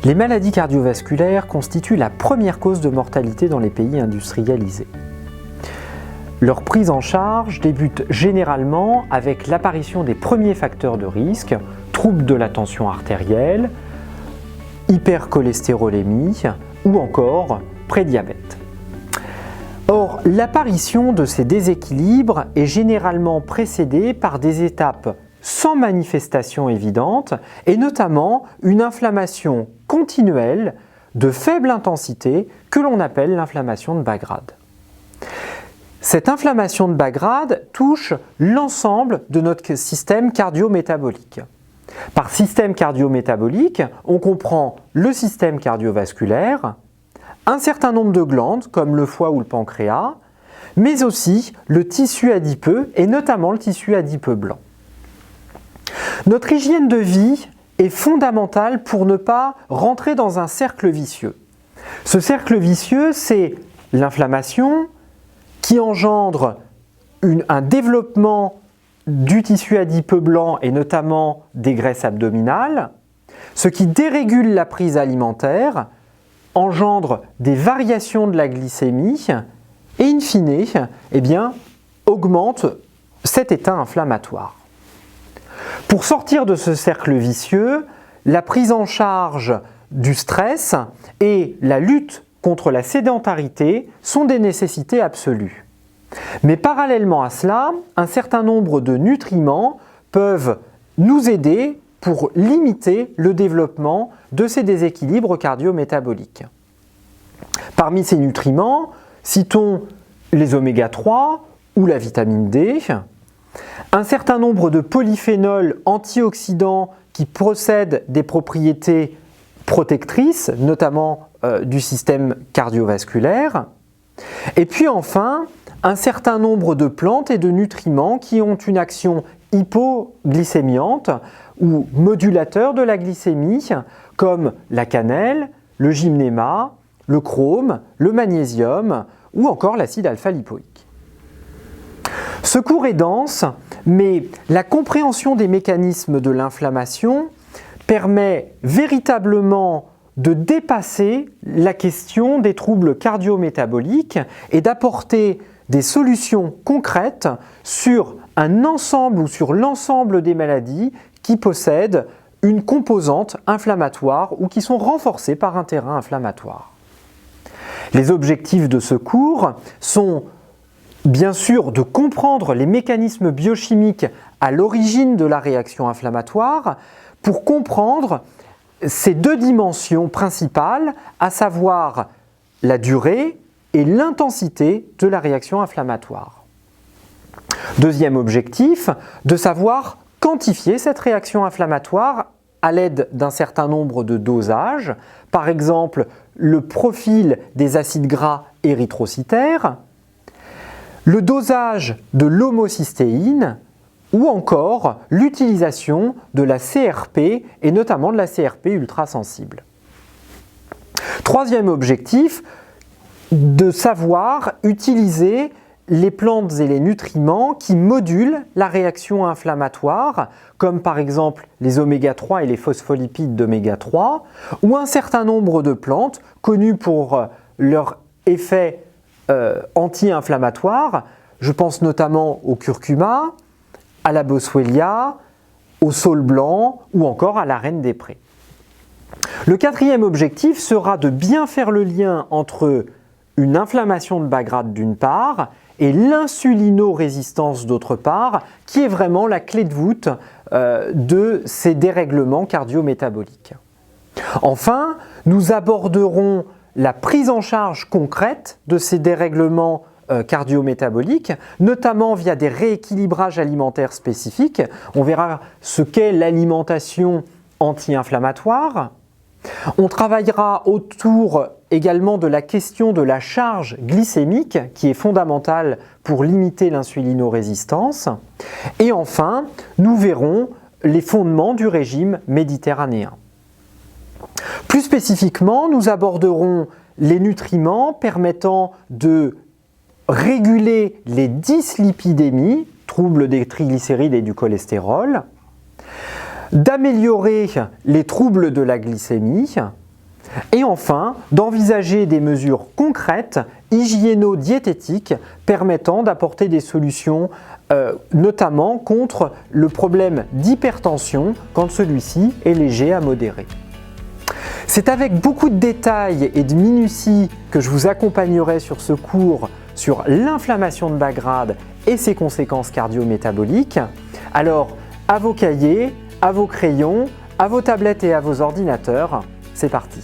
Les maladies cardiovasculaires constituent la première cause de mortalité dans les pays industrialisés. Leur prise en charge débute généralement avec l'apparition des premiers facteurs de risque, troubles de la tension artérielle, hypercholestérolémie ou encore prédiabète. Or, l'apparition de ces déséquilibres est généralement précédée par des étapes sans manifestation évidente et notamment une inflammation continuelle de faible intensité que l'on appelle l'inflammation de bas grade. Cette inflammation de bas grade touche l'ensemble de notre système cardio-métabolique. Par système cardio-métabolique, on comprend le système cardiovasculaire, un certain nombre de glandes comme le foie ou le pancréas, mais aussi le tissu adipeux et notamment le tissu adipeux blanc. Notre hygiène de vie est fondamentale pour ne pas rentrer dans un cercle vicieux. Ce cercle vicieux, c'est l'inflammation qui engendre un développement du tissu adipeux blanc et notamment des graisses abdominales, ce qui dérégule la prise alimentaire, engendre des variations de la glycémie et in fine, augmente cet état inflammatoire. Pour sortir de ce cercle vicieux, la prise en charge du stress et la lutte contre la sédentarité sont des nécessités absolues. Mais parallèlement à cela, un certain nombre de nutriments peuvent nous aider pour limiter le développement de ces déséquilibres cardio-métaboliques. Parmi ces nutriments, citons les oméga 3 ou la vitamine D, un certain nombre de polyphénols antioxydants qui possèdent des propriétés protectrices, notamment du système cardiovasculaire, et puis enfin, un certain nombre de plantes et de nutriments qui ont une action hypoglycémiante ou modulateur de la glycémie, comme la cannelle, le gymnéma, le chrome, le magnésium ou encore l'acide alpha-lipoïque. Ce cours est dense, mais la compréhension des mécanismes de l'inflammation permet véritablement de dépasser la question des troubles cardio-métaboliques et d'apporter des solutions concrètes sur un ensemble ou sur l'ensemble des maladies qui possèdent une composante inflammatoire ou qui sont renforcées par un terrain inflammatoire. Les objectifs de ce cours sont bien sûr de comprendre les mécanismes biochimiques à l'origine de la réaction inflammatoire pour comprendre ces deux dimensions principales, à savoir la durée et l'intensité de la réaction inflammatoire. Deuxième objectif, de savoir quantifier cette réaction inflammatoire à l'aide d'un certain nombre de dosages, par exemple le profil des acides gras érythrocytaires, le dosage de l'homocystéine ou encore l'utilisation de la CRP et notamment de la CRP ultrasensible. Troisième objectif, de savoir utiliser les plantes et les nutriments qui modulent la réaction inflammatoire, comme par exemple les oméga 3 et les phospholipides d'oméga 3, ou un certain nombre de plantes connues pour leur effet anti-inflammatoire. Je pense notamment au curcuma, à la boswellia, au saule blanc ou encore à la reine des prés. Le quatrième objectif sera de bien faire le lien entre une inflammation de bas grade d'une part et l'insulinorésistance d'autre part, qui est vraiment la clé de voûte de ces dérèglements cardio-métaboliques. Enfin, nous aborderons la prise en charge concrète de ces dérèglements cardio-métaboliques, notamment via des rééquilibrages alimentaires spécifiques. On verra ce qu'est l'alimentation anti-inflammatoire. On travaillera autour également de la question de la charge glycémique qui est fondamentale pour limiter l'insulinorésistance. Et enfin, nous verrons les fondements du régime méditerranéen. Plus spécifiquement, nous aborderons les nutriments permettant de réguler les dyslipidémies, troubles des triglycérides et du cholestérol, d'améliorer les troubles de la glycémie, Et enfin, d'envisager des mesures concrètes, hygiéno-diététiques, permettant d'apporter des solutions, notamment contre le problème d'hypertension quand celui-ci est léger à modéré. C'est avec beaucoup de détails et de minutie que je vous accompagnerai sur ce cours sur l'inflammation de bas grade et ses conséquences cardio-métaboliques. Alors, à vos cahiers, à vos crayons, à vos tablettes et à vos ordinateurs, c'est parti!